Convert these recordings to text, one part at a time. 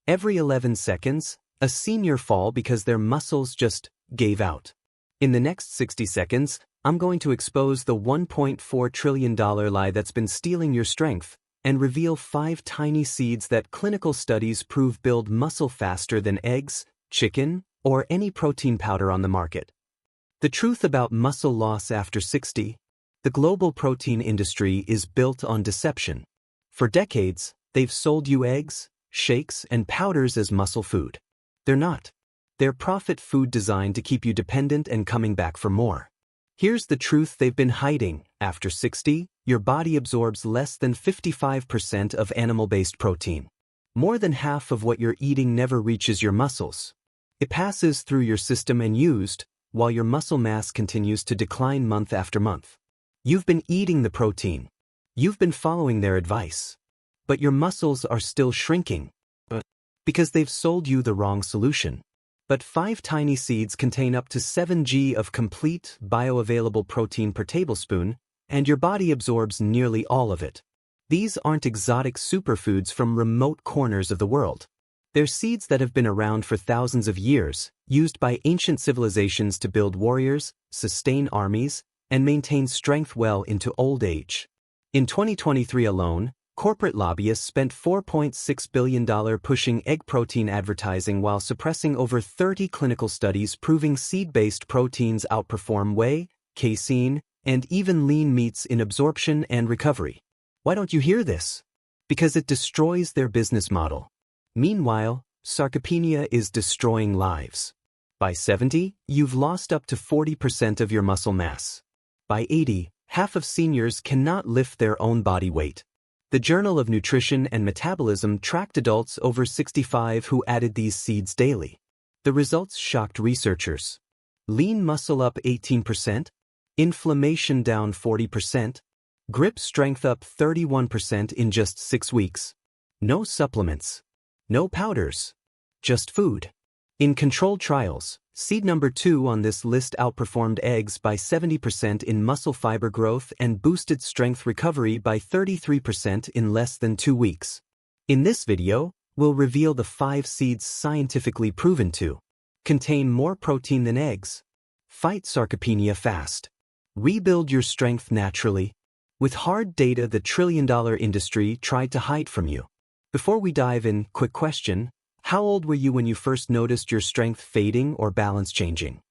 Every 11 seconds, a senior fall because their muscles just gave out. In the next 60 seconds, I'm going to expose the $1.4 trillion lie that's been stealing your strength and reveal 5 tiny seeds that clinical studies prove build muscle faster than eggs, chicken, or any protein powder on the market. The truth about muscle loss after 60. The global protein industry is built on deception. For decades, they've sold you eggs, shakes, and powders as muscle food. They're not. They're profit food designed to keep you dependent and coming back for more. Here's the truth they've been hiding. After 60, your body absorbs less than 55% of animal-based protein. More than half of what you're eating never reaches your muscles. It passes through your system and used, while your muscle mass continues to decline month after month. You've been eating the protein. You've been following their advice. But your muscles are still shrinking. Because they've sold you the wrong solution. But 5 tiny seeds contain up to 7 g of complete, bioavailable protein per tablespoon, and your body absorbs nearly all of it. These aren't exotic superfoods from remote corners of the world. They're seeds that have been around for thousands of years, used by ancient civilizations to build warriors, sustain armies, and maintain strength well into old age. In 2023 alone, corporate lobbyists spent $4.6 billion pushing egg protein advertising while suppressing over 30 clinical studies proving seed-based proteins outperform whey, casein, and even lean meats in absorption and recovery. Why don't you hear this? Because it destroys their business model. Meanwhile, sarcopenia is destroying lives. By 70, you've lost up to 40% of your muscle mass. By 80, half of seniors cannot lift their own body weight. The Journal of Nutrition and Metabolism tracked adults over 65 who added these seeds daily. The results shocked researchers. Lean muscle up 18%, inflammation down 40%, grip strength up 31% in just 6 weeks. No supplements. No powders. Just food. In controlled trials, seed number 2 on this list outperformed eggs by 70% in muscle fiber growth and boosted strength recovery by 33% in less than 2 weeks. In this video, we'll reveal the 5 seeds scientifically proven to contain more protein than eggs. Fight sarcopenia fast. Rebuild your strength naturally. With hard data the trillion-dollar industry tried to hide from you. Before we dive in, quick question. How old were you when you first noticed your strength fading or balance changing?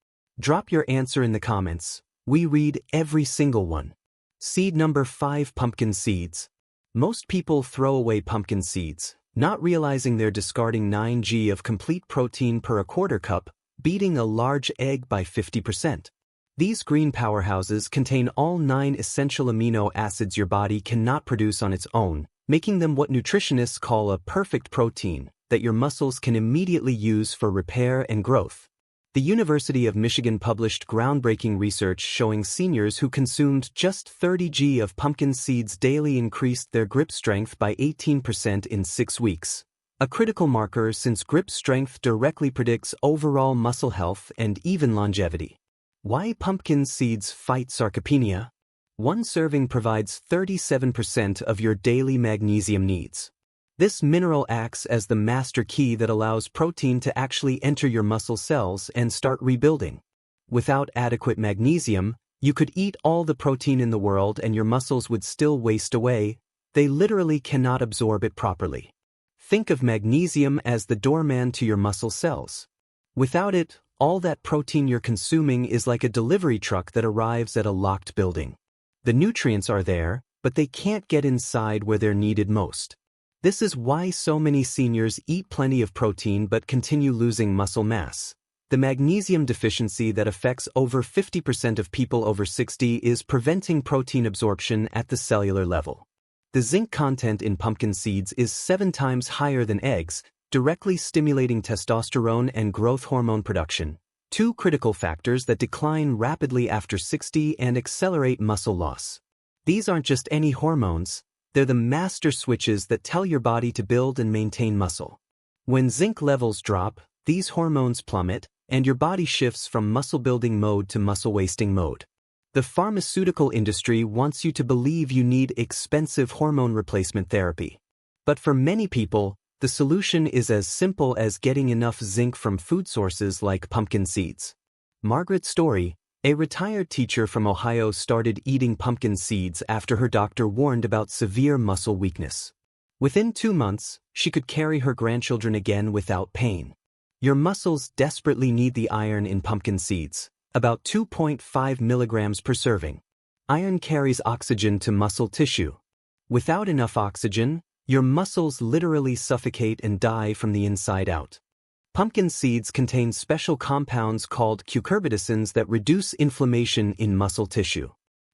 Drop your answer in the comments. We read every single one. Seed number 5, pumpkin seeds. Most people throw away pumpkin seeds, not realizing they're discarding 9 g of complete protein per a quarter cup, beating a large egg by 50%. These green powerhouses contain all 9 essential amino acids your body cannot produce on its own, making them what nutritionists call a perfect protein that your muscles can immediately use for repair and growth. The University of Michigan published groundbreaking research showing seniors who consumed just 30 g of pumpkin seeds daily increased their grip strength by 18% in 6 weeks. A critical marker since grip strength directly predicts overall muscle health and even longevity. Why pumpkin seeds fight sarcopenia? 1 serving provides 37% of your daily magnesium needs. This mineral acts as the master key that allows protein to actually enter your muscle cells and start rebuilding. Without adequate magnesium, you could eat all the protein in the world and your muscles would still waste away. They literally cannot absorb it properly. Think of magnesium as the doorman to your muscle cells. Without it, all that protein you're consuming is like a delivery truck that arrives at a locked building. The nutrients are there, but they can't get inside where they're needed most. This is why so many seniors eat plenty of protein but continue losing muscle mass. The magnesium deficiency that affects over 50% of people over 60 is preventing protein absorption at the cellular level. The zinc content in pumpkin seeds is 7 times higher than eggs, directly stimulating testosterone and growth hormone production, 2 critical factors that decline rapidly after 60 and accelerate muscle loss. These aren't just any hormones. They're the master switches that tell your body to build and maintain muscle. When zinc levels drop, these hormones plummet, and your body shifts from muscle-building mode to muscle-wasting mode. The pharmaceutical industry wants you to believe you need expensive hormone replacement therapy. But for many people, the The solution is as simple as getting enough zinc from food sources like pumpkin seeds. Margaret Story, a retired teacher from Ohio, started eating pumpkin seeds after her doctor warned about severe muscle weakness. Within 2 months, she could carry her grandchildren again without pain. Your muscles desperately need the iron in pumpkin seeds, about 2.5 milligrams per serving. Iron carries oxygen to muscle tissue. Without enough oxygen, your muscles literally suffocate and die from the inside out. Pumpkin seeds contain special compounds called cucurbitacins that reduce inflammation in muscle tissue.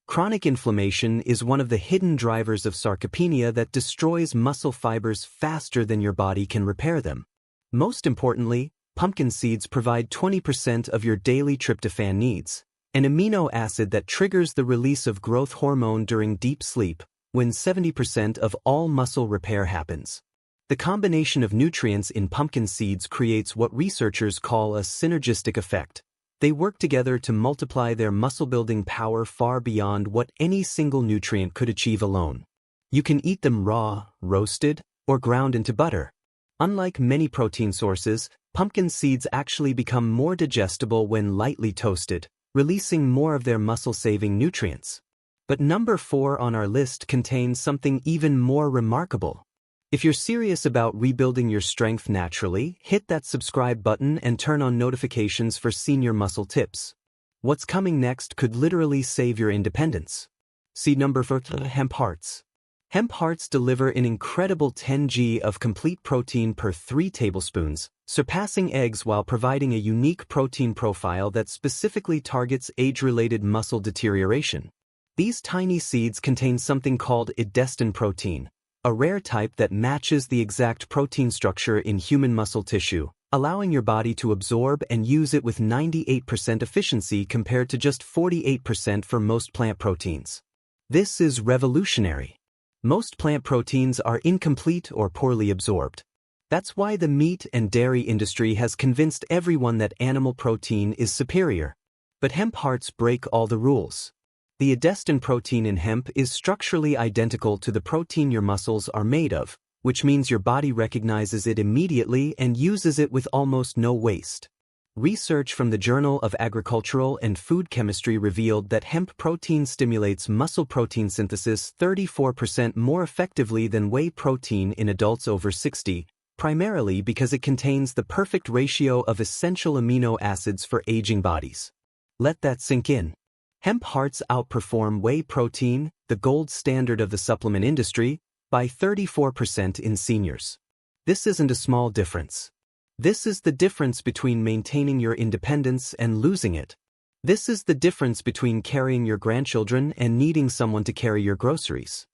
Chronic inflammation is one of the hidden drivers of sarcopenia that destroys muscle fibers faster than your body can repair them. Most importantly, pumpkin seeds provide 20% of your daily tryptophan needs, an amino acid that triggers the release of growth hormone during deep sleep, when 70% of all muscle repair happens. The combination of nutrients in pumpkin seeds creates what researchers call a synergistic effect. They work together to multiply their muscle-building power far beyond what any single nutrient could achieve alone. You can eat them raw, roasted, or ground into butter. Unlike many protein sources, pumpkin seeds actually become more digestible when lightly toasted, releasing more of their muscle-saving nutrients. But number 4 on our list contains something even more remarkable. If you're serious about rebuilding your strength naturally, hit that subscribe button and turn on notifications for senior muscle tips. What's coming next could literally save your independence. See number 4, hemp hearts. Hemp hearts deliver an incredible 10 g of complete protein per 3 tablespoons, surpassing eggs while providing a unique protein profile that specifically targets age-related muscle deterioration. These tiny seeds contain something called edestin protein, a rare type that matches the exact protein structure in human muscle tissue, allowing your body to absorb and use it with 98% efficiency compared to just 48% for most plant proteins. This is revolutionary. Most plant proteins are incomplete or poorly absorbed. That's why the meat and dairy industry has convinced everyone that animal protein is superior. But hemp hearts break all the rules. The edestin protein in hemp is structurally identical to the protein your muscles are made of, which means your body recognizes it immediately and uses it with almost no waste. Research from the Journal of Agricultural and Food Chemistry revealed that hemp protein stimulates muscle protein synthesis 34% more effectively than whey protein in adults over 60, primarily because it contains the perfect ratio of essential amino acids for aging bodies. Let that sink in. Hemp hearts outperform whey protein, the gold standard of the supplement industry, by 34% in seniors. This isn't a small difference. This is the difference between maintaining your independence and losing it. This is the difference between carrying your grandchildren and needing someone to carry your groceries.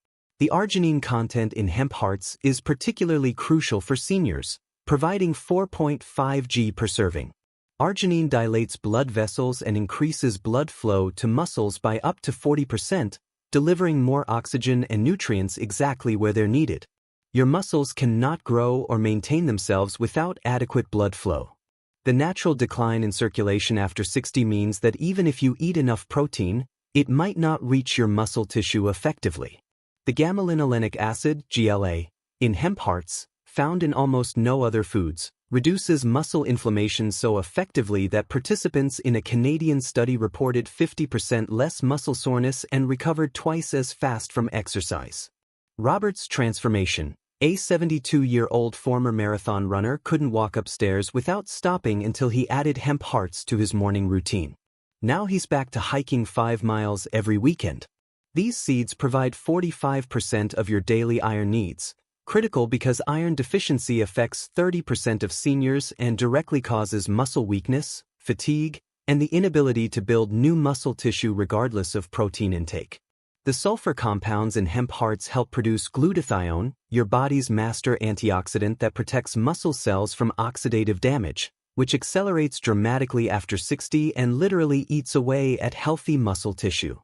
The arginine content in hemp hearts is particularly crucial for seniors, providing 4.5 g per serving. Arginine dilates blood vessels and increases blood flow to muscles by up to 40%, delivering more oxygen and nutrients exactly where they're needed. Your muscles cannot grow or maintain themselves without adequate blood flow. The natural decline in circulation after 60 means that even if you eat enough protein, it might not reach your muscle tissue effectively. The gamma-linolenic acid, GLA, in hemp hearts, found in almost no other foods, reduces muscle inflammation so effectively that participants in a Canadian study reported 50% less muscle soreness and recovered twice as fast from exercise. Robert's transformation. A 72-year-old former marathon runner couldn't walk upstairs without stopping until he added hemp hearts to his morning routine. Now he's back to hiking 5 miles every weekend. These seeds provide 45% of your daily iron needs, critical because iron deficiency affects 30% of seniors and directly causes muscle weakness, fatigue, and the inability to build new muscle tissue regardless of protein intake. The sulfur compounds in hemp hearts help produce glutathione, your body's master antioxidant that protects muscle cells from oxidative damage, which accelerates dramatically after 60 and literally eats away at healthy muscle tissue.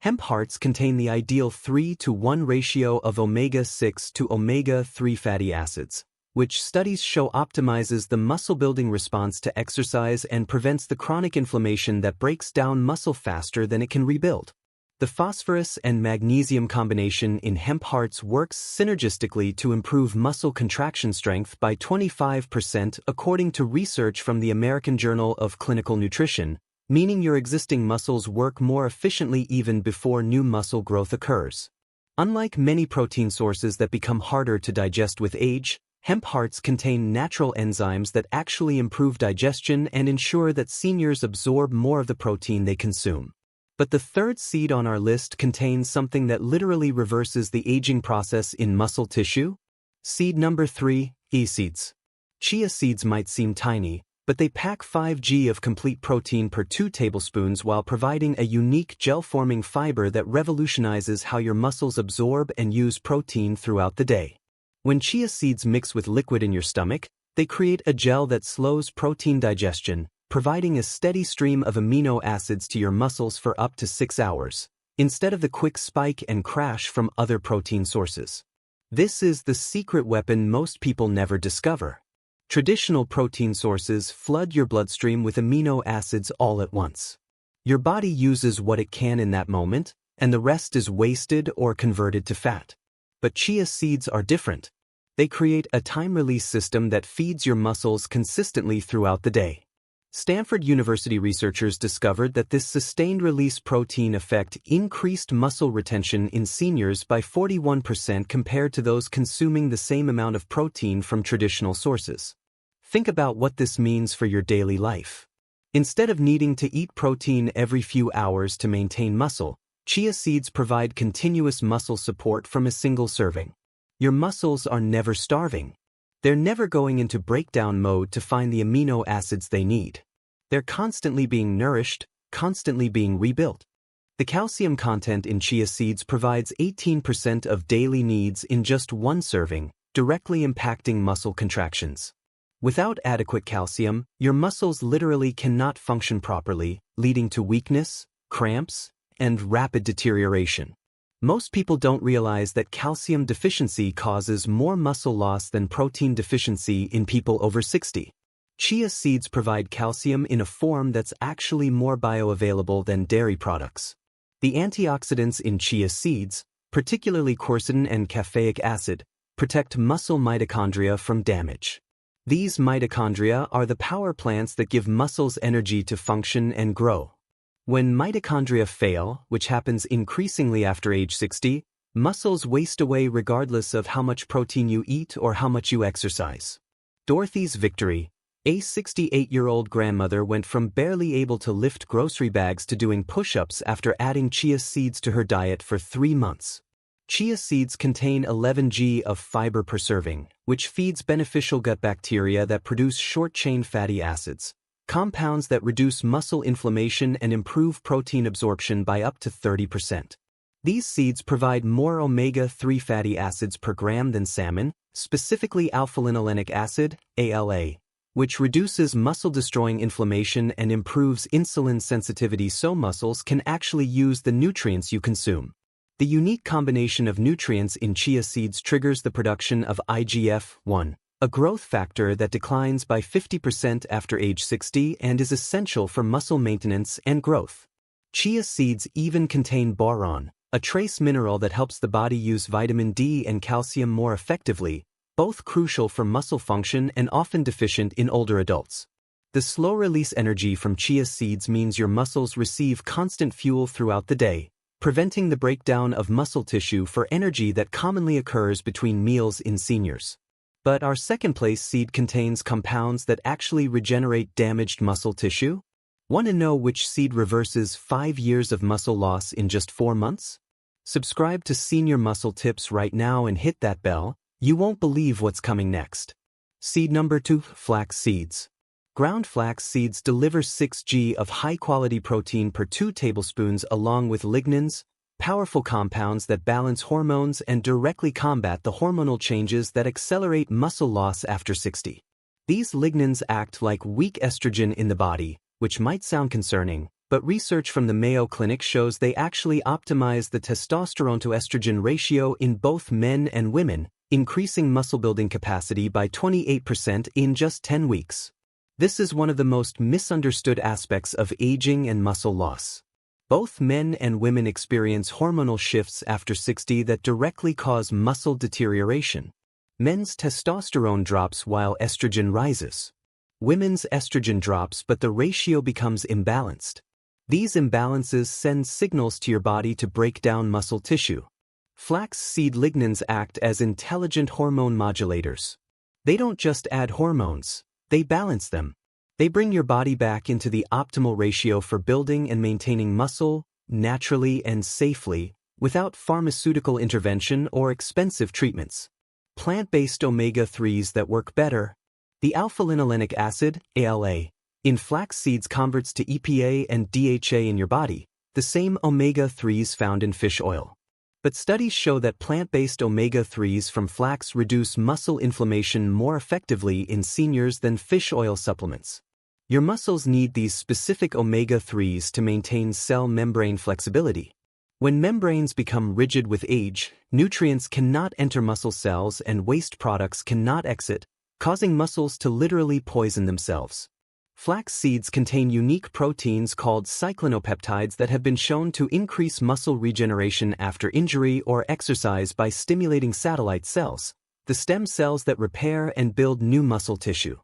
Hemp hearts contain the ideal 3:1 ratio of omega-6 to omega-3 fatty acids, which studies show optimizes the muscle-building response to exercise and prevents the chronic inflammation that breaks down muscle faster than it can rebuild. The phosphorus and magnesium combination in hemp hearts works synergistically to improve muscle contraction strength by 25% according to research from the American Journal of Clinical Nutrition, meaning your existing muscles work more efficiently even before new muscle growth occurs. Unlike many protein sources that become harder to digest with age, hemp hearts contain natural enzymes that actually improve digestion and ensure that seniors absorb more of the protein they consume. But the third seed on our list contains something that literally reverses the aging process in muscle tissue. Seed number 3, chia seeds. Chia seeds might seem tiny, but they pack 5 g of complete protein per 2 tablespoons while providing a unique gel-forming fiber that revolutionizes how your muscles absorb and use protein throughout the day. When chia seeds mix with liquid in your stomach, they create a gel that slows protein digestion, providing a steady stream of amino acids to your muscles for up to 6 hours, instead of the quick spike and crash from other protein sources. This is the secret weapon most people never discover. Traditional protein sources flood your bloodstream with amino acids all at once. Your body uses what it can in that moment, and the rest is wasted or converted to fat. But chia seeds are different. They create a time-release system that feeds your muscles consistently throughout the day. Stanford University researchers discovered that this sustained-release protein effect increased muscle retention in seniors by 41% compared to those consuming the same amount of protein from traditional sources. Think about what this means for your daily life. Instead of needing to eat protein every few hours to maintain muscle, chia seeds provide continuous muscle support from a single serving. Your muscles are never starving. They're never going into breakdown mode to find the amino acids they need. They're constantly being nourished, constantly being rebuilt. The calcium content in chia seeds provides 18% of daily needs in just one serving, directly impacting muscle contractions. Without adequate calcium, your muscles literally cannot function properly, leading to weakness, cramps, and rapid deterioration. Most people don't realize that calcium deficiency causes more muscle loss than protein deficiency in people over 60. Chia seeds provide calcium in a form that's actually more bioavailable than dairy products. The antioxidants in chia seeds, particularly quercetin and caffeic acid, protect muscle mitochondria from damage. These mitochondria are the power plants that give muscles energy to function and grow. When mitochondria fail, which happens increasingly after age 60, muscles waste away regardless of how much protein you eat or how much you exercise. Dorothy's victory. A 68-year-old grandmother went from barely able to lift grocery bags to doing push-ups after adding chia seeds to her diet for 3 months. Chia seeds contain 11 g of fiber per serving, which feeds beneficial gut bacteria that produce short-chain fatty acids, compounds that reduce muscle inflammation and improve protein absorption by up to 30%. These seeds provide more omega-3 fatty acids per gram than salmon, specifically alpha-linolenic acid, ALA, which reduces muscle-destroying inflammation and improves insulin sensitivity so muscles can actually use the nutrients you consume. The unique combination of nutrients in chia seeds triggers the production of IGF-1, a growth factor that declines by 50% after age 60 and is essential for muscle maintenance and growth. Chia seeds even contain boron, a trace mineral that helps the body use vitamin D and calcium more effectively, both crucial for muscle function and often deficient in older adults. The slow-release energy from chia seeds means your muscles receive constant fuel throughout the day, preventing the breakdown of muscle tissue for energy that commonly occurs between meals in seniors. But our second-place seed contains compounds that actually regenerate damaged muscle tissue? Want to know which seed reverses 5 years of muscle loss in just 4 months? Subscribe to Senior Muscle Tips right now and hit that bell. You won't believe what's coming next. Seed number 2, flax seeds. Ground flax seeds deliver 6 g of high-quality protein per 2 tablespoons along with lignans, powerful compounds that balance hormones and directly combat the hormonal changes that accelerate muscle loss after 60. These lignans act like weak estrogen in the body, which might sound concerning, but research from the Mayo Clinic shows they actually optimize the testosterone to estrogen ratio in both men and women, increasing muscle-building capacity by 28% in just 10 weeks. This is one of the most misunderstood aspects of aging and muscle loss. Both men and women experience hormonal shifts after 60 that directly cause muscle deterioration. Men's testosterone drops while estrogen rises. Women's estrogen drops, but the ratio becomes imbalanced. These imbalances send signals to your body to break down muscle tissue. Flax seed lignans act as intelligent hormone modulators. They don't just add hormones, they balance them. They bring your body back into the optimal ratio for building and maintaining muscle, naturally and safely, without pharmaceutical intervention or expensive treatments. Plant-based omega-3s that work better. The alpha-linolenic acid, ALA, in flax seeds converts to EPA and DHA in your body, the same omega-3s found in fish oil. But studies show that plant-based omega-3s from flax reduce muscle inflammation more effectively in seniors than fish oil supplements. Your muscles need these specific omega-3s to maintain cell membrane flexibility. When membranes become rigid with age, nutrients cannot enter muscle cells and waste products cannot exit, causing muscles to literally poison themselves. Flax seeds contain unique proteins called cyclinopeptides that have been shown to increase muscle regeneration after injury or exercise by stimulating satellite cells, the stem cells that repair and build new muscle tissue.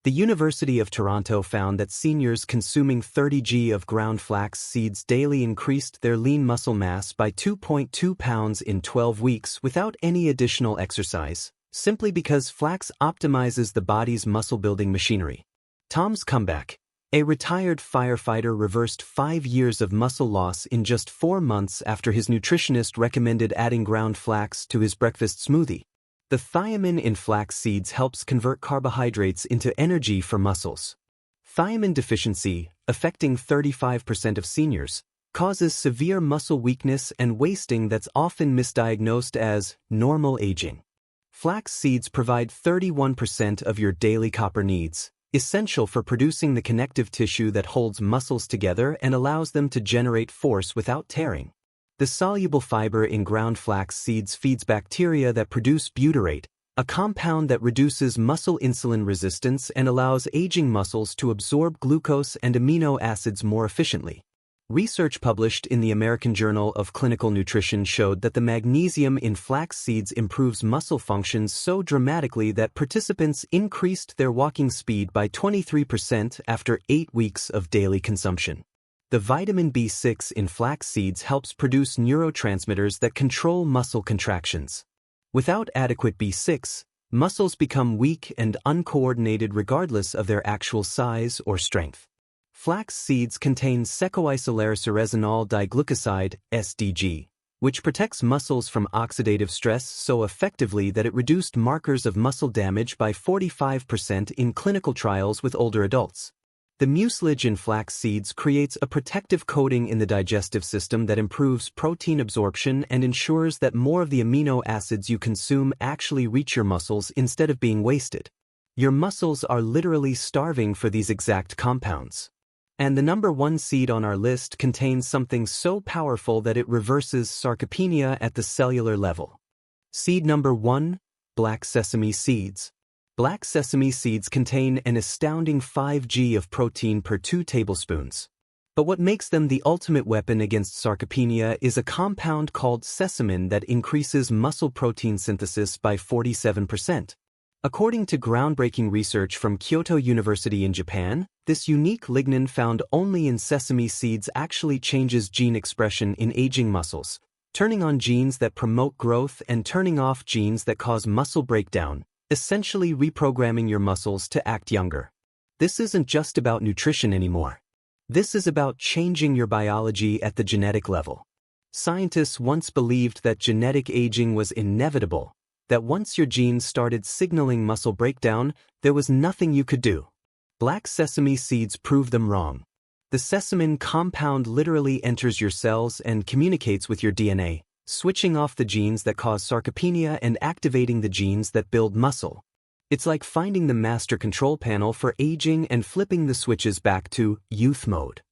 The University of Toronto found that seniors consuming 30 g of ground flax seeds daily increased their lean muscle mass by 2.2 pounds in 12 weeks without any additional exercise, simply because flax optimizes the body's muscle-building machinery. Tom's comeback. A retired firefighter reversed 5 years of muscle loss in just 4 months after his nutritionist recommended adding ground flax to his breakfast smoothie. The thiamine in flax seeds helps convert carbohydrates into energy for muscles. Thiamine deficiency, affecting 35% of seniors, causes severe muscle weakness and wasting that's often misdiagnosed as normal aging. Flax seeds provide 31% of your daily copper needs, essential for producing the connective tissue that holds muscles together and allows them to generate force without tearing. The soluble fiber in ground flax seeds feeds bacteria that produce butyrate, a compound that reduces muscle insulin resistance and allows aging muscles to absorb glucose and amino acids more efficiently. Research published in the American Journal of Clinical Nutrition showed that the magnesium in flax seeds improves muscle functions so dramatically that participants increased their walking speed by 23% after 8 weeks of daily consumption. The vitamin B6 in flax seeds helps produce neurotransmitters that control muscle contractions. Without adequate B6, muscles become weak and uncoordinated regardless of their actual size or strength. Flax seeds contain secoisolaricyrresinol diglucoside, SDG, which protects muscles from oxidative stress so effectively that it reduced markers of muscle damage by 45% in clinical trials with older adults. The mucilage in flax seeds creates a protective coating in the digestive system that improves protein absorption and ensures that more of the amino acids you consume actually reach your muscles instead of being wasted. Your muscles are literally starving for these exact compounds. And the number 1 seed on our list contains something so powerful that it reverses sarcopenia at the cellular level. Seed number 1, black sesame seeds. Black sesame seeds contain an astounding 5 g of protein per 2 tablespoons. But what makes them the ultimate weapon against sarcopenia is a compound called sesamin that increases muscle protein synthesis by 47%. According to groundbreaking research from Kyoto University in Japan, this unique lignin found only in sesame seeds actually changes gene expression in aging muscles, turning on genes that promote growth and turning off genes that cause muscle breakdown, essentially reprogramming your muscles to act younger. This isn't just about nutrition anymore. This is about changing your biology at the genetic level. Scientists once believed that genetic aging was inevitable, that once your genes started signaling muscle breakdown, there was nothing you could do. Black sesame seeds prove them wrong. The sesamin compound literally enters your cells and communicates with your DNA, switching off the genes that cause sarcopenia and activating the genes that build muscle. It's like finding the master control panel for aging and flipping the switches back to youth mode.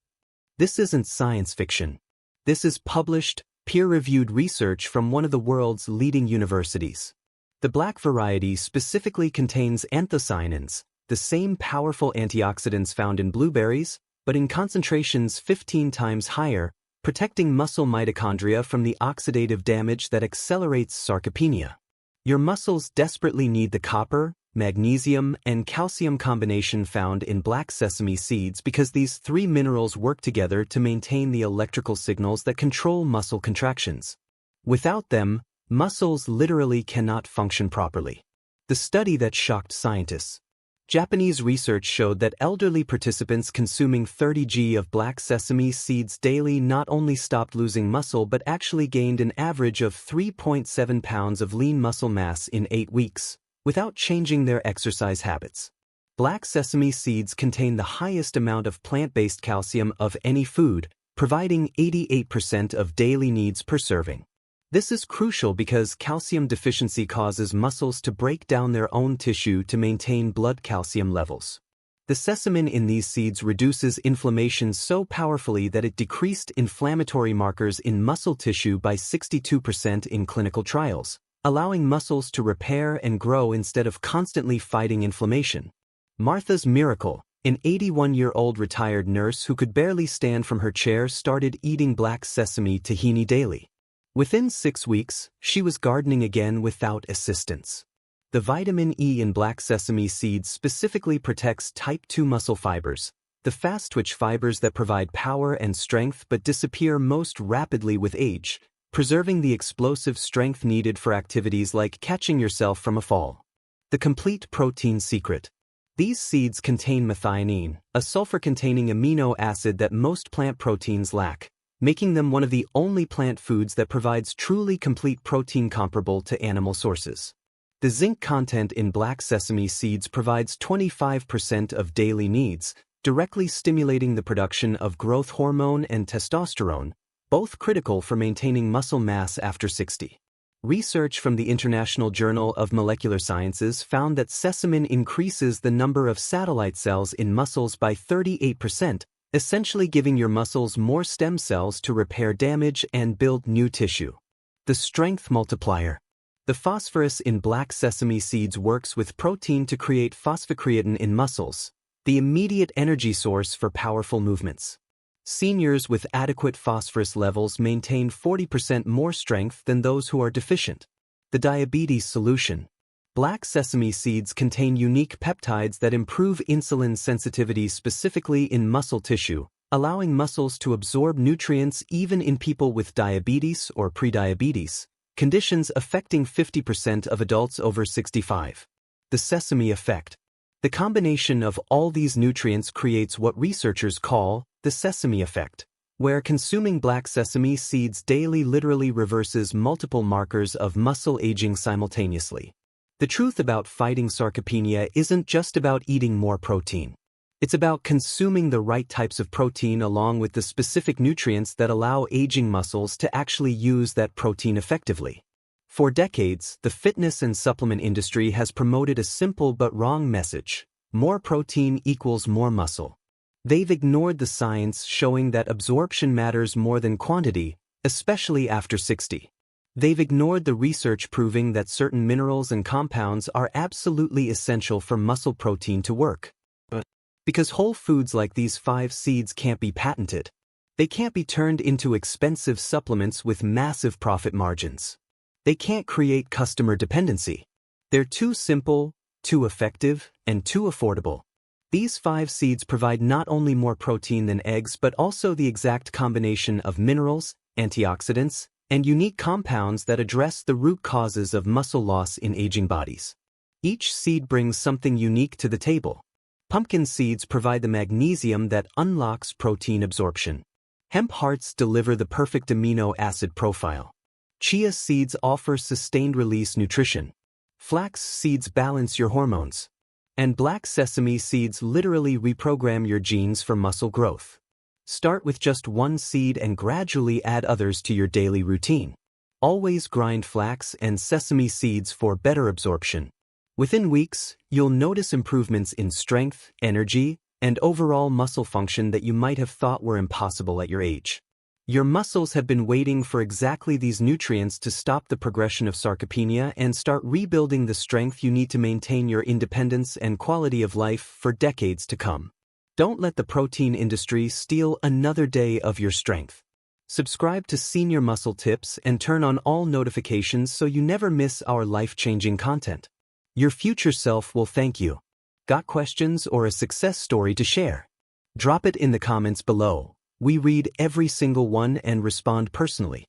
This isn't science fiction. This is published, peer-reviewed research from one of the world's leading universities. The black variety specifically contains anthocyanins, the same powerful antioxidants found in blueberries, but in concentrations 15 times higher, protecting muscle mitochondria from the oxidative damage that accelerates sarcopenia. Your muscles desperately need the copper, magnesium, and calcium combination found in black sesame seeds because these three minerals work together to maintain the electrical signals that control muscle contractions. Without them, muscles literally cannot function properly. The study that shocked scientists. Japanese research showed that elderly participants consuming 30 g of black sesame seeds daily not only stopped losing muscle but actually gained an average of 3.7 pounds of lean muscle mass in 8 weeks, without changing their exercise habits. Black sesame seeds contain the highest amount of plant-based calcium of any food, providing 88% of daily needs per serving. This is crucial because calcium deficiency causes muscles to break down their own tissue to maintain blood calcium levels. The sesamin in these seeds reduces inflammation so powerfully that it decreased inflammatory markers in muscle tissue by 62% in clinical trials, allowing muscles to repair and grow instead of constantly fighting inflammation. Martha's miracle, an 81-year-old retired nurse who could barely stand from her chair, started eating black sesame tahini daily. Within 6 weeks, she was gardening again without assistance. The vitamin E in black sesame seeds specifically protects type 2 muscle fibers, the fast-twitch fibers that provide power and strength but disappear most rapidly with age, preserving the explosive strength needed for activities like catching yourself from a fall. The complete protein secret. These seeds contain methionine, a sulfur-containing amino acid that most plant proteins lack, making them one of the only plant foods that provides truly complete protein comparable to animal sources. The zinc content in black sesame seeds provides 25% of daily needs, directly stimulating the production of growth hormone and testosterone, both critical for maintaining muscle mass after 60. Research from the International Journal of Molecular Sciences found that sesamin increases the number of satellite cells in muscles by 38%, essentially giving your muscles more stem cells to repair damage and build new tissue. The strength multiplier. The phosphorus in black sesame seeds works with protein to create phosphocreatine in muscles, the immediate energy source for powerful movements. Seniors with adequate phosphorus levels maintain 40% more strength than those who are deficient. The diabetes solution. Black sesame seeds contain unique peptides that improve insulin sensitivity specifically in muscle tissue, allowing muscles to absorb nutrients even in people with diabetes or prediabetes, conditions affecting 50% of adults over 65. The sesame effect. The combination of all these nutrients creates what researchers call the sesame effect, where consuming black sesame seeds daily literally reverses multiple markers of muscle aging simultaneously. The truth about fighting sarcopenia isn't just about eating more protein. It's about consuming the right types of protein along with the specific nutrients that allow aging muscles to actually use that protein effectively. For decades, the fitness and supplement industry has promoted a simple but wrong message: more protein equals more muscle. They've ignored the science showing that absorption matters more than quantity, especially after 60. They've ignored the research proving that certain minerals and compounds are absolutely essential for muscle protein to work. But because whole foods like these 5 seeds can't be patented, they can't be turned into expensive supplements with massive profit margins. They can't create customer dependency. They're too simple, too effective, and too affordable. These 5 seeds provide not only more protein than eggs but also the exact combination of minerals, antioxidants, and unique compounds that address the root causes of muscle loss in aging bodies. Each seed brings something unique to the table. Pumpkin seeds provide the magnesium that unlocks protein absorption. Hemp hearts deliver the perfect amino acid profile. Chia seeds offer sustained-release nutrition. Flax seeds balance your hormones. And black sesame seeds literally reprogram your genes for muscle growth. Start with just 1 seed and gradually add others to your daily routine. Always grind flax and sesame seeds for better absorption. Within weeks, you'll notice improvements in strength, energy, and overall muscle function that you might have thought were impossible at your age. Your muscles have been waiting for exactly these nutrients to stop the progression of sarcopenia and start rebuilding the strength you need to maintain your independence and quality of life for decades to come. Don't let the protein industry steal another day of your strength. Subscribe to Senior Muscle Tips and turn on all notifications so you never miss our life-changing content. Your future self will thank you. Got questions or a success story to share? Drop it in the comments below. We read every single one and respond personally.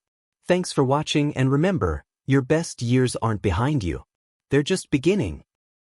Thanks for watching, and remember, your best years aren't behind you. They're just beginning.